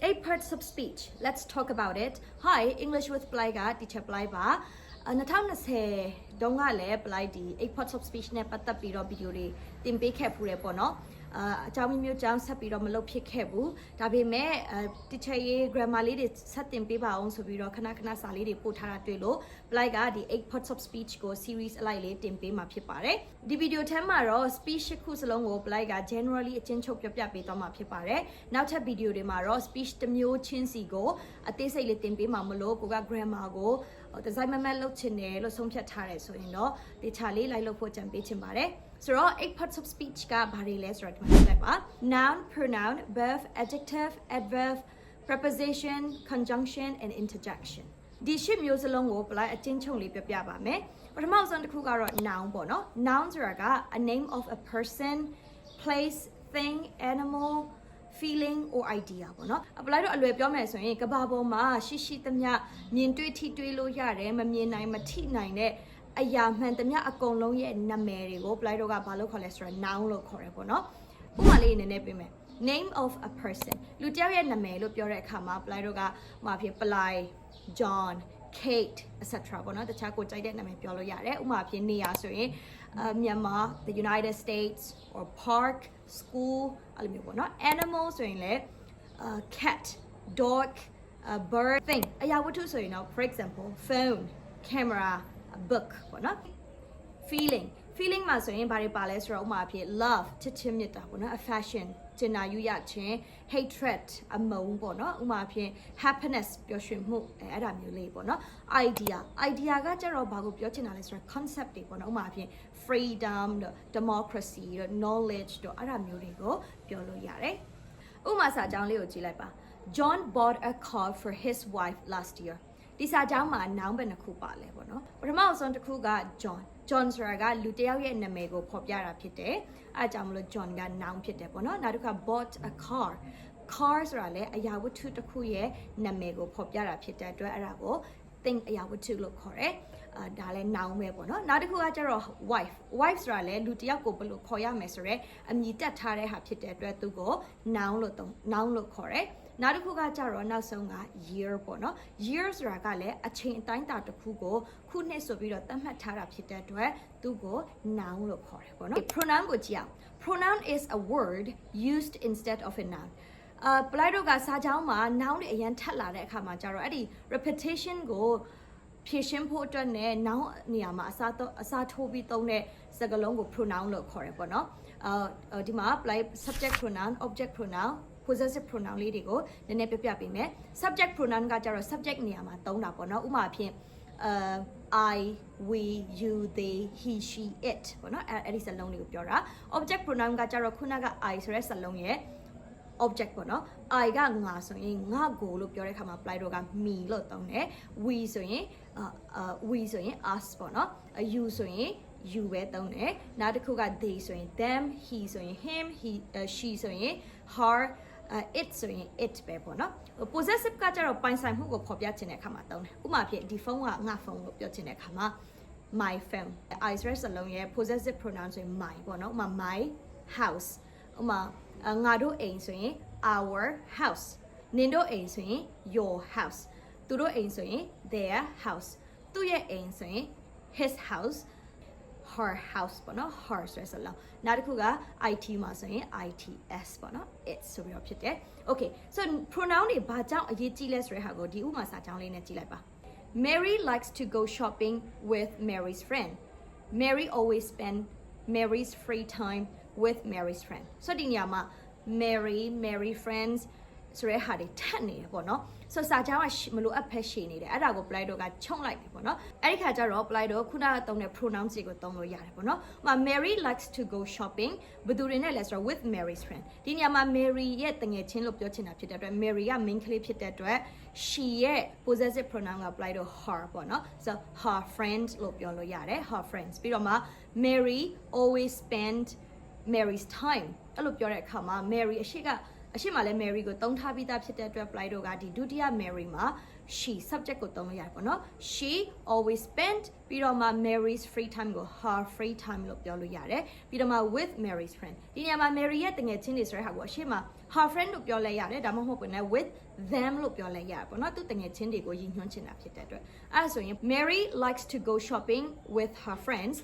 8 parts of speech. Let's talk about it. Hi, English with Blaiga, teacher Blaiba. Natamnase dongale Blaidi, 8 parts of speech ne patapiro biduri, timbe kepure pono. Jami mu jam sapiro malo pikebu. Tabi me teacher ye grammar lady satin piba on sobiro kanakana salidi putara tulo. Blaiga the 8 parts of speech go series alile timbe mapipare. The video temaro speech kusalongo Blaiga generally a chinchok yapi toma pipare. Now tab video de maro speech the mu chinsi go. At this a timbe mamalo goga grammar go. The Zimamelo Chinelo Sompia Tare, so you know, the Charlie Lilo Put and Bichimbare. So, all 8 parts of speech ga bari les right noun, pronoun, verb, adjective, adverb, preposition, conjunction, and interjection. These ship use along word like a chinchong lip yaba me. But the mouse on the kugaro noun bono. Nouns are a name of a person, place, thing, animal, feeling or idea ပေါ့နော်အပလိုက်တော့အလွယ်ပြောမယ်ဆိုရင်ကဘာပေါ်မှာရှိရှိသမျှမြင်တွေ့ထိတွေ့လို့ရတယ်မမြင်နိုင်မထိနိုင်တဲ့အရာမှန်သမျှအကုန်လုံးရဲ့နာမည်တွေကိုပလိုက်တော့ကဘာလို့ခေါ်လဲဆိုတော့ noun လို့ခေါ်တယ်ပေါ့နော်ဥပမာလေးနည်းနည်းပြမယ် name of a person လူတစ်ယောက်ရဲ့နာမည်လို့ပြောတဲ့အခါမှာပလိုက်တော့ကဟိုဖြစ်ပလိုက် John Kate etc ပေါ့နော်တခြားကိုကြိုက်တဲ့နာမည်ပြောလို့ရတယ်ဥပမာဖြစ်နေရဆိုရင်Myanmar, the United States, or park, school, animal, so in cat, dog, bird, thing. So you know, for example, phone, camera, book, feeling. Feeling ma so in bari pale so ma phi love, chichimita, affection, china yu ya chin, hatred, among uma phi happiness, pyo shwin mu ai da myu le idea ga ja ro ba ko pyo chin na le so concept de uma phi freedom, democracy, knowledge တို့အဲ့ဒါမျိုးတွေကိုပြောလို့ရတယ်။ဥပမာစာကြောင်းလေးကိုကြည့်လိုက်ပါ။ John bought a car for his wife last year. ဒီစာကြောင်းမှာ noun ပဲနှစ်ခုပါလဲပေါ့နော်။ပထမဆုံးတစ်ခုက John ဆိုတာကလူတစ်ယောက်ရဲ့နာမည်ကိုဖော်ပြတာဖြစ်တယ်။အဲ့ဒါကြောင့်မလို့ John က noun ဖြစ်တယ်ပေါ့နော်။နောက်တစ်ခါ bought a car ဆိုတာလည်းအရာဝတ္ထုတစ်ခုရဲ့နာမည်ကိုဖော်ပြတာဖြစ်တဲ့အတွက်အဲ့ဒါကို think အရာဝတ္ထုလို့ခေါ်တယ်။ဒါလည်း noun ပဲပေါ့နော်နောက်တစ်ခုကကျတော့ wife ဆိုတာလည်းလူတစ်ယောက်ကိုဘယ်လိုခေါ်ရမယ်ဆိုတော့အမည်တက်ထားတဲ့ဟာဖြစ်တဲ့အတွက်သူကို noun လို့ခေါ်တယ်နောက်တစ်ခုကကျတော့နောက်ဆုံးက year ပေါ့နော် year ဆိုတာကလည်းအချိန်အတိုင်းအတာတစ်ခုကိုခုနှစ်ဆိုပြီးတော့သတ်မှတ်ထားတာဖြစ်တဲ့အတွက်သူကို noun လို့ခေါ်တယ်ပေါ့နော် pronoun ကိုကြည့်အောင် pronoun is a word used instead of a noun ပလိုက်တော့ကစာကြောင်းမှာ noun တွေအရင်ထပ်လာတဲ့အခါမှာကျတော့အဲ့ဒီ repetition ကိုဖြည့်ရှင်းဖို့အတွက်နဲ့ noun နေရာမှာအစားထိုးပြီးသုံးတဲ့စကားလုံးကို pronoun လို့ခေါ်တယ်ပေါ့နော်ဒီမှာ subject pronoun object pronoun possessive pronoun လေးတွေကိုနည်းနည်းပြပေးမယ် subject pronoun ကကျတော့ subject နေရာမှာသုံးတာပေါ့နော်ဥပမာဖြင့်I we you they he she it ပေါ့နော်အဲ့ဒီစကားလုံးလေးကိုပြောတာ object pronoun ကကျတော့ခုနက I ဆိုတဲ့စကားလုံးရဲ့object ပေါ့နော် I ကငါဆိုရင်ငါကိုလို့ပြောတဲ့ခါမှာ apply တော့က me လို့သုံးတယ် we ဆိုရင်us ပေါ့နော် you ဆိုရင် you ပဲသုံးတယ်နောက်တစ်ခုက they ဆိုရင် them he ဆိုရင် him she ဆိုရင် her it ဆိုရင် it ပဲပေါ့နော် possessive ကကျတော့ပိုင်ဆိုင်မှုကိုဖော်ပြချင်တဲ့အခါမှာသုံးတယ်ဥပမာဖြစ်ဒီဖုန်းကငါဖုန်းလို့ပြောချင်တဲ့အခါမှာ my phone I ဆိုတဲ့စကားလုံးရဲ့ possessive pronoun ဆိုရင် my ပေါ့နော်ဥပမာ my house ဥပမာငါတို့အိမ်ဆိုရင် our house နင်တို့အိမ်ဆိုရင် your house သူတို့အိမ်ဆိုရင် their house သူ့ရဲ့အိမ်ဆိုရင် his house her house ပေါ့နော် her ဆိုတဲ့စကားလုံးနောက်တစ်ခုက IT မှာဆိုရင် ITS ပေါ့နော် it ဆိုပြီးတော့ဖြစ်တယ် okay so pronoun တွေဘာကြောင့်အရေးကြီးလဲဆိုတဲ့ဟာကိုဒီဥပမာစာကြောင်းလေးနဲ့ကြည့်လိုက်ပါ Mary likes to go shopping with Mary's friend Mary always spend Mary's free time with Mary's friend ဆိုဒီနေရာမှာ Mary friends ဆိုတဲ့ဟာတွေထပ်နေတယ်ပေါ့နော်ဆိုစာကြောင်းကမလိုအပ်ဖက်ရှည်နေတယ်အဲ့ဒါကို apply တော့ကချုံလိုက်တယ်ပေါ့နော်အဲ့ဒီခါကျတော့ apply တော့ခုနကသုံးတဲ့ pronoun တွေကိုသုံးလို့ရတယ်ပေါ့နော်ဥပမာ Mary likes to go shopping ဘယ်သူတွေနဲ့လဲဆိုတော့ with Mary's friend ဒီနေရာမှာ Mary ရဲ့တငယ်ချင်းလို့ပြောချင်တာဖြစ်တဲ့အတွက် Mary က main ကလေးဖြစ်တဲ့အတွက် she ရဲ့ possessive pronoun က apply တော့ her ပေါ့နော် so her friend လို့ပြောလို့ရတယ် her friends ပြီးတော့မှ Mary always spend Mary's time အဲ့လိုပြောတဲ့အခါမှာ Mary အရှိမလဲ Mary ကိုတုံးထားပြီးသားဖြစ်တဲ့အတွက် apply တော့ကဒီဒုတိယ Mary မှာ she subject ကိုတုံးလို့ရတယ်ပေါ့နော် she always spent ပြီးတော့မှ Mary's free time ကို her free time လို့ပြောလို့ရတယ်ပြီးတော့မှ with Mary's friend ဒီနေရာမှာ Mary ရဲ့တငယ်ချင်းတွေဆိုတဲ့ဟာကိုအရှိမ her friend လို့ပြောလဲရတယ်ဒါမှမဟုတ်ဘူးနဲ့ with them လို့ပြောလဲရတယ်ပေါ့နော်သူတငယ်ချင်းတွေကိုရည်ညွှန်းချင်တာဖြစ်တဲ့အတွက်အဲ့ဒါဆိုရင် Mary likes to go shopping with her friends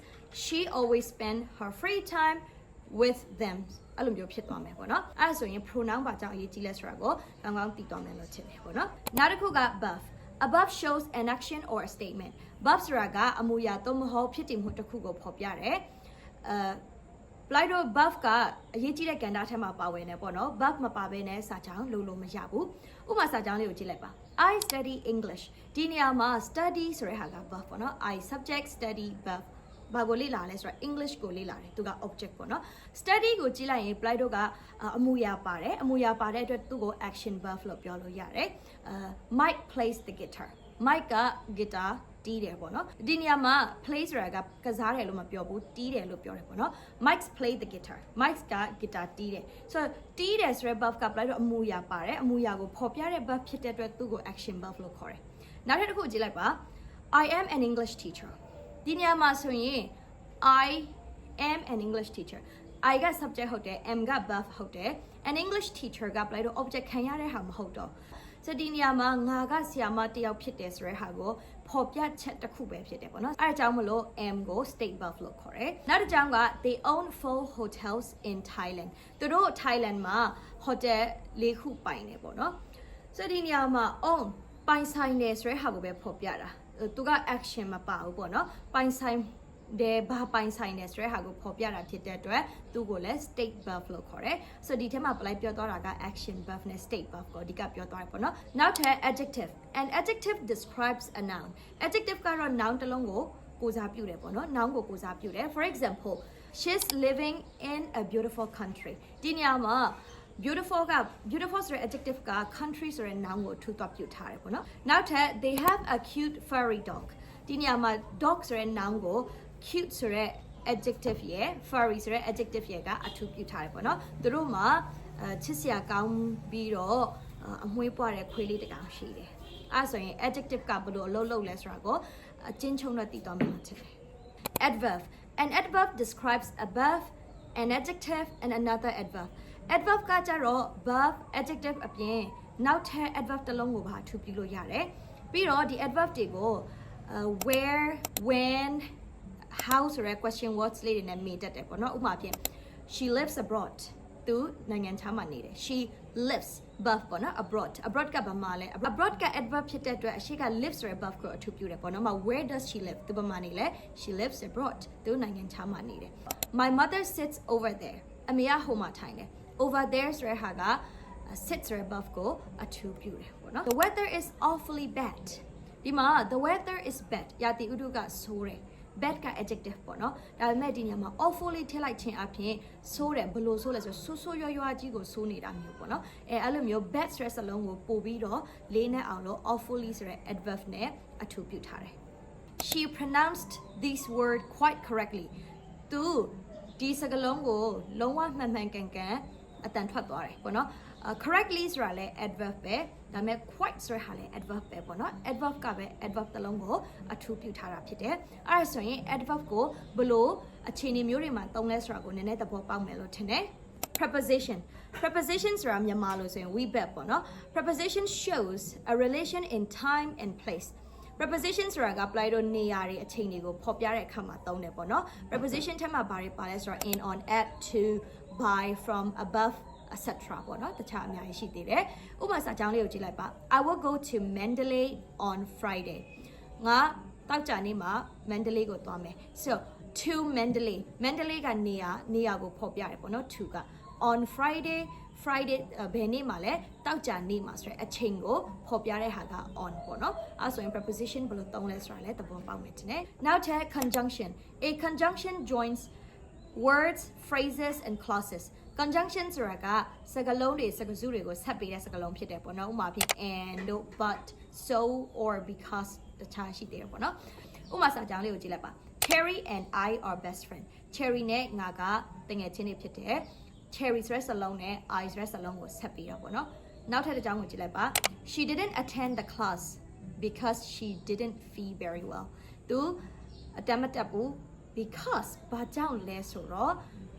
she always spend her free time with them အဲ့လိုမျိုးဖြစ်သွားမယ်ပေါ့နော်အဲ့ဒါဆိုရင် pronoun ဘာကြောင့်အရေးကြီးလဲဆိုတာကိုကောင်းကောင်းသိသွားမယ်လို့ထင်တယ်ပေါ့နော်နောက်တစ်ခုက above shows an action or a statement above ဆိုတာကအမူအရာသို့မဟုတ်ဖြစ်တည်မှုတစ်ခုကိုဖော်ပြတယ်Plido buff ကအရေးကြီးတဲ့ကဏ္ဍထဲမှာပါဝင်နေပေါ့နော် buff မပါဘဲနဲ့စာကြောင်းလုံးလုံးမရဘူးဥပမာစာကြောင်းလေးကိုကြည့်လိုက်ပါ I study English ဒီနေရာမှာ study ဆိုတဲ့ဟာက buff ပေါ့နော် I subject study buff ဘာကိုလေ့လာလဲဆိုတော့ English ကိုလေ့လာတယ်သူက object ပေါ့နော် study ကိုကြည့်လိုက်ရင် Plido ကအမူအရာပါတယ်အမူအရာပါတဲ့အတွက်သူ့ကို action buff လို့ပြောလို့ရတယ် Mike plays the guitar Mike က guitarတီးတယ်ပေါ့နော်ဒီနေရာမှာ play ဆိုတာကကစားတယ်လို့မပြောဘူးတီးတယ်လို့ပြောတယ်ပေါ့နော် Mike's play the guitar Mike's က guitar တီးတယ်ဆိုတော့တီးတယ်ဆိုတဲ့ buff က play တော့အမူအရာပါတယ်အမူအရာကိုဖော်ပြတဲ့ buff ဖြစ်တဲ့အတွက်သူ့ကို action buff လို့ခေါ်တယ်နောက်တစ်ခုကြည့်လိုက်ပါ I am an English teacher ဒီနေရာမှာဆိုရင် I am an English teacher I က subject ဟုတ်တယ် am က buff ဟုတ်တယ် an English teacher က play တော့ object ခံရတဲ့ဟာမဟုတ်တော့ဆိုဒီနေရာမှာငါကဆရာမတယောက်ဖြစ်တယ်ဆိုတဲ့ဟာကိုဖော်ပြချက်တစ်ခုပဲဖြစ်တယ်ပေါ့နော်အဲအကြောင်းမလို့ am ကို state buff လို့ခေါ်တယ်နောက်တစ်ကြောင်းက they own 4 hotels in Thailand သူတို့ Thailand မှာ hotel ၄ခုပိုင်တယ်ပေါ့နော်ဆိုဒီနေရာမှာ own ပိုင်ဆိုင်တယ်ဆိုတဲ့ဟာကိုပဲဖော်ပြတာသူက action မပါဘူးပေါ့နော်ပိုင်ဆိုင်တယ်ဘာပိုင်ဆိုင်တယ်ဆိုတဲ့ဟာကိုဖော်ပြတာဖြစ်တဲ့အတွက်သူ့ကိုလည်း state buff လို့ခေါ်တယ်ဆိုဒီထဲမှာပလိုက်ပြောသွားတာက action buff နဲ့ state buff ကိုအဓိကပြောသွားတယ်ပေါ့နော်နောက်ထပ် adjective an adjective describes a noun adjective ကတော့ noun တစ်လုံးကိုကိုစားပြုတယ်ပေါ့နော် noun ကိုကိုစားပြုတယ် for example she's living in a beautiful country ဒီနေရာမှာ beautiful ဆိုတဲ့ adjective က country ဆိုတဲ့ noun ကိုထူသွားပြုထားတယ်ပေါ့နော်နောက်ထပ် they have a cute furry dog ဒီနေရာမှာ dog ဆိုတဲ့ noun ကိုcute ဆိုတဲ့ adjective ရဲ့ furry ဆိုတဲ့ adjective ရဲ့ကအထူးပြုထားတယ်ပေါ့နော်သူတို့မှာချစ်စရာကောင်းပြီးတော့အမွှေးပွားတဲ့ခွေးလေးတစ်ကောင်ရှိတယ်အဲဆိုရင် adjective ကဘယ်လိုအလုပ်လုပ်လဲဆိုတာကိုအချင်းချုံနဲ့သိသွားမှာဖြစ်တယ် adverb an adverb describes a verb an adjective and another adverb adverb ကကြတော့ verb adjective အပြင်နောက်ထပ် adverb တစ်လုံးကိုပါအထူးပြုလို့ရတယ်ပြီးတော့ဒီ adverb တွေကိုwhere when how ဆိုတဲ့ question words လေးတွေနဲ့မေးတတ်တယ်ပေါ့နော်ဥပမာဖြင့် she lives abroad သူနိုင်ငံခြားမှာနေတယ် she lives buff ပေါ့နော် abroad ကဘာမှလဲ abroad က adverb ဖြစ်တဲ့အတွက်အရှိက live ဆိုတဲ့ buff ကိုအထူးပြုတယ်ပေါ့နော် where does she live သူဘာမှနေလဲ she lives abroad သူနိုင်ငံခြားမှာနေတယ် my mother sits over there အမေကဟိုမှာထိုင်တယ် over there ဆိုတဲ့ဟာက sit ဆိုတဲ့ buff ကိုအထူးပြုတယ်ပေါ့နော် the weather is awfully bad ဒီမှာ the weather is bad ရာသီဥတုကဆိုးတယ်bad က adjective ပေါ့နော်ဒါပေမဲ့ဒီနေရာမှာ awfully ထည့်လိုက်ခြင်းအပြင်ဆိုးတယ်ဘယ်လိုဆိုးလဲဆိုဆိုးရွားကြီးကိုဆိုးနေတာမျိုးပေါ့နော်အဲ့လိုမျိုး bad stress အလုံးကိုပို့ပြီးတော့လေးနဲ့အောင်လို့ awfully ဆိုတဲ့ adverb နဲ့အထူးပြုထားတယ် she pronounced this word quite correctly သူဒီစကားလုံးကိုလုံးဝမှန်မှန်ကန်ကန်အတန်ထွက်သွားတယ်ပေါ့နော်correctly ဆိုတာလဲ adverb ပဲဒါပေမဲ့ quite ဆိုတာဟာလဲ adverb ပဲပေါ့နော် adverb ကပဲ adverb တစ်လုံးကိုအထူးပြုထားတာဖြစ်တယ်အဲ့ဒါဆိုရင် adverb ကိုဘယ်လိုအခြေအနေမျိုးတွေမှာသုံးလဲဆိုတာကိုနည်းနည်းသဘောပေါက်မယ်လို့ထင်တယ် preposition ဆိုတာမြန်မာလို့ဆိုရင် we bet ပေါ့နော် preposition shows a relation in time and place preposition ဆိုတာက apply တော့နေရာတွေအချိန်တွေကိုဖော်ပြတဲ့အခါမှာသုံးတယ်ပေါ့နော် preposition ထဲမှာဘာတွေပါလဲဆိုတော့ in on at to by from above etc ပေါ့နော်တခြားအများကြီးရှိသေးတယ်ဥပမာစာကြောင်းလေးကိုကြည့်လိုက်ပါ I will go to Mandalay on Friday ငါတောက်ကြနေ့မှာ Mandalay ကိုသွားမယ် so to Mandalay ကနေရာကိုဖော်ပြတယ်ပေါ့နော် to က on Friday ဘယ်နေ့မှာလဲတောက်ကြနေ့မှာဆိုတဲ့အချိန်ကိုဖော်ပြတဲ့ဟာက on ပေါ့နော်အဲဆိုရင် preposition ဘယ်လိုသုံးလဲဆိုတာလဲသဘောပေါက်မယ်တင်တယ်နောက်ထပ် conjunction a conjunction joins words phrases and clauses conjunction ဆိုတာကစကားလုံးတွေစကားစုတွေကိုဆက်ပေးတဲ့စကားလုံးဖြစ်တယ်ပေါ့နော်ဥပမာဖြင့် and but so or because တခြားရှိသေးတယ်ပေါ့နော်ဥပမာစာကြောင်းလေးကိုကြည့်လိုက်ပါ Cherry and I are best friend Cherry နဲ့ငါကတငယ်ချင်းတွေဖြစ်တယ် Cherry ဆိုတဲ့စကားလုံးနဲ့ I ဆိုတဲ့စကားလုံးကိုဆက်ပေးတာပေါ့နော်နောက်ထပ်တစ်ကြောင်းကိုကြည့်လိုက်ပါ She didn't attend the class because she didn't feel very well သူအတမ်းမတက်ဘူး because ဘာကြောင့်လဲဆိုတော့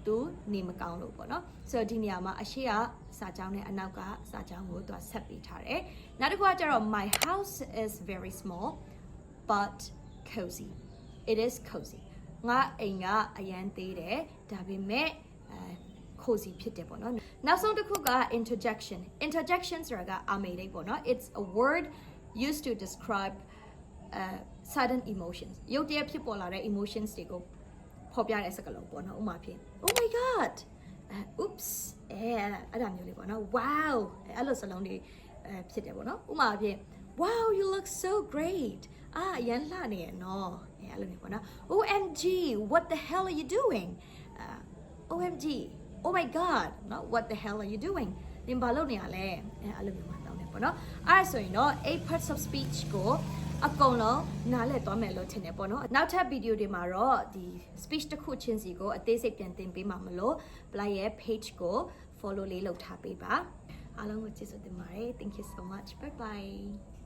သူနေမကောင်းလို့ပေါ့နော်ဆိုတော့ဒီနေရာမှာအရှိကစာကြောင်းနဲ့အနောက်ကစာကြောင်းကိုသူကဆက်ပေးထားတယ်နောက်တစ်ခုကကျတော့ my house is very small but cozy it is cozy ငါအိမ်ကအရန်သေးတယ်ဒါပေမဲ့cozy ဖြစ်တယ်ပေါ့နော်နောက်ဆုံးတစ်ခုက interjection ဆိုတာကအာမေးလေးပေါ့နော် it's a word used to describe sudden emotions ရုတ်တရက်ဖြစ်ပေါ်လာတဲ့ emotions တွေကိုဖော်ပြတဲ့စကားလုံးပေါ့နော်ဥပမာဖြင့် oh my god oops အဲ့ဒါမျိုးလေးပေါ့နော် wow အဲ့လိုစလုံးတွေဖြစ်တယ်ပေါ့နော်ဥပမာဖြင့် wow you look so great ရန်လှနေရနော်အဲ့လိုမျိုးပေါ့နော် OMG what the hell are you doing OMG oh my god နော် what the hell are you doing သင်ဘာလုပ်နေရလဲအဲ့လိုမျိုးမှာတောင်းတယ်ပေါ့နော်အဲ့ဒါဆိုရင်တော့ 8 parts of speech ကိုအကုန်လုံးနားလည်သွားမယ်လို့ထင်တယ်ပေါ့နော်နောက်ထပ်ဗီဒီယိုတွေမှာတော့ဒီ speech တစ်ခုချင်းစီကိုအသေးစိတ်ပြန်သင်ပေးမှာမလို့ Blay ရဲ့ page ကို follow လေးလုပ်ထားပေးပါအားလုံးကိုကျေးဇူးတင်ပါတယ် thank you so much bye bye